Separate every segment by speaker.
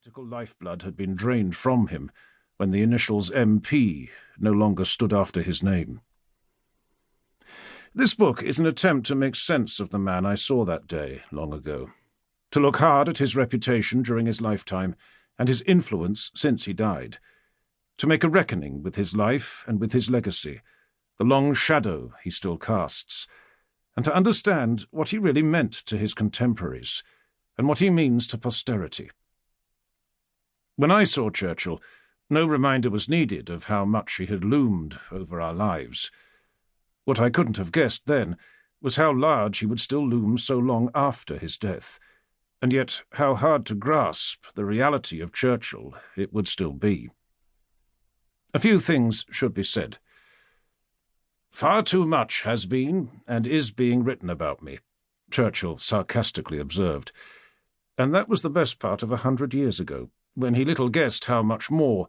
Speaker 1: Political lifeblood had been drained from him when the initials MP no longer stood after his name. This book is an attempt to make sense of the man I saw that day, long ago, to look hard at his reputation during his lifetime and his influence since he died, to make a reckoning with his life and with his legacy, the long shadow he still casts, and to understand what he really meant to his contemporaries and what he means to posterity. When I saw Churchill, no reminder was needed of how much he had loomed over our lives. What I couldn't have guessed then was how large he would still loom so long after his death, and yet how hard to grasp the reality of Churchill it would still be. A few things should be said. "Far too much has been and is being written about me," Churchill sarcastically observed, and that was the best part of 100 years ago, when he little guessed how much more,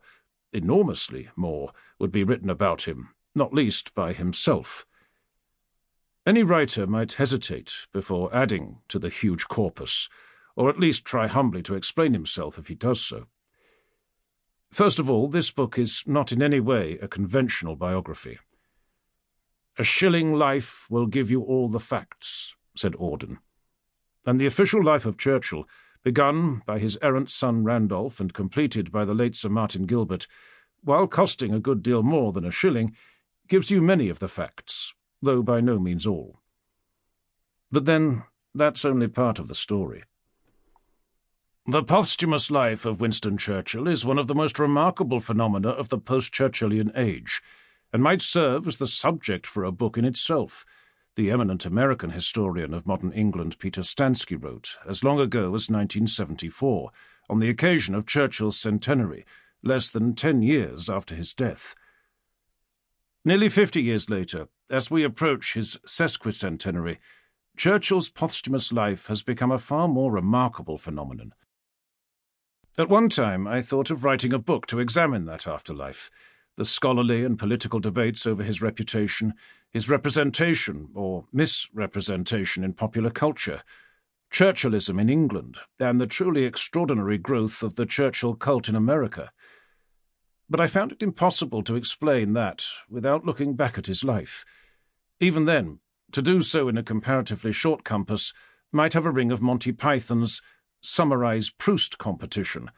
Speaker 1: enormously more, would be written about him, not least by himself. Any writer might hesitate before adding to the huge corpus, or at least try humbly to explain himself if he does so. First of all, this book is not in any way a conventional biography. "A shilling life will give you all the facts," said Auden. And the official life of Churchill, begun by his errant son Randolph and completed by the late Sir Martin Gilbert, while costing a good deal more than a shilling, gives you many of the facts, though by no means all. But then, that's only part of the story. The posthumous life of Winston Churchill is one of the most remarkable phenomena of the post-Churchillian age, and might serve as the subject for a book in itself. The eminent American historian of modern England Peter Stansky wrote as long ago as 1974, on the occasion of Churchill's centenary, less than 10 years after his death. Nearly 50 years later, as we approach his sesquicentenary, Churchill's posthumous life has become a far more remarkable phenomenon. At one time I thought of writing a book to examine that afterlife, the scholarly and political debates over his reputation, his representation or misrepresentation in popular culture, Churchillism in England, and the truly extraordinary growth of the Churchill cult in America. But I found it impossible to explain that without looking back at his life. Even then, to do so in a comparatively short compass might have a ring of Monty Python's Summarize Proust competition,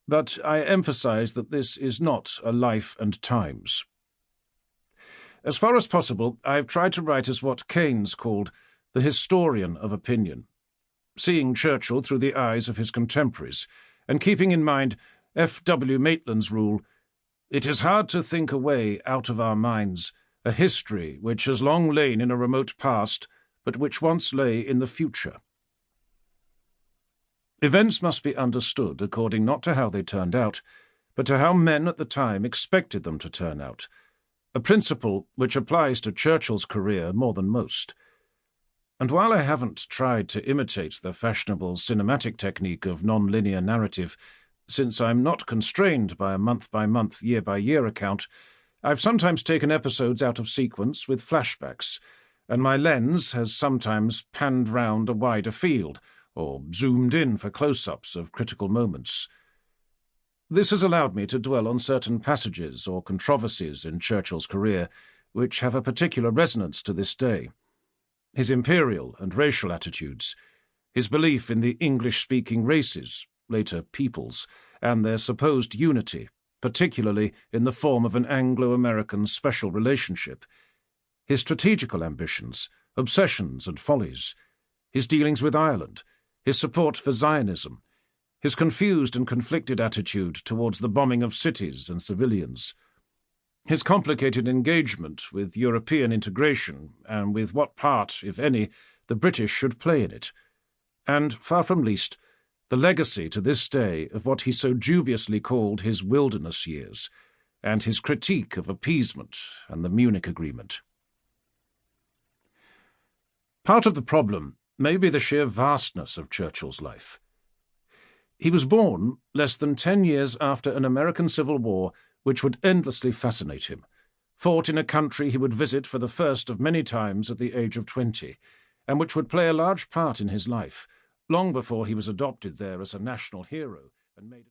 Speaker 1: but I emphasize that this is not a life and times. As far as possible, I have tried to write as what Keynes called the historian of opinion, seeing Churchill through the eyes of his contemporaries, and keeping in mind F. W. Maitland's rule, "It is hard to think away out of our minds a history which has long lain in a remote past, but which once lay in the future." Events must be understood according not to how they turned out, but to how men at the time expected them to turn out, a principle which applies to Churchill's career more than most. And while I haven't tried to imitate the fashionable cinematic technique of non-linear narrative, since I'm not constrained by a month-by-month, year-by-year account, I've sometimes taken episodes out of sequence with flashbacks, and my lens has sometimes panned round a wider field, or zoomed in for close-ups of critical moments. This has allowed me to dwell on certain passages or controversies in Churchill's career which have a particular resonance to this day. His imperial and racial attitudes, his belief in the English-speaking races, later peoples, and their supposed unity, particularly in the form of an Anglo-American special relationship, his strategical ambitions, obsessions and follies, his dealings with Ireland, his support for Zionism, his confused and conflicted attitude towards the bombing of cities and civilians, his complicated engagement with European integration and with what part, if any, the British should play in it, and, far from least, the legacy to this day of what he so dubiously called his wilderness years, and his critique of appeasement and the Munich Agreement. Part of the problem may be the sheer vastness of Churchill's life. He was born less than 10 years after an American Civil War which would endlessly fascinate him, fought in a country he would visit for the first of many times at the age of 20, and which would play a large part in his life, long before he was adopted there as a national hero. and made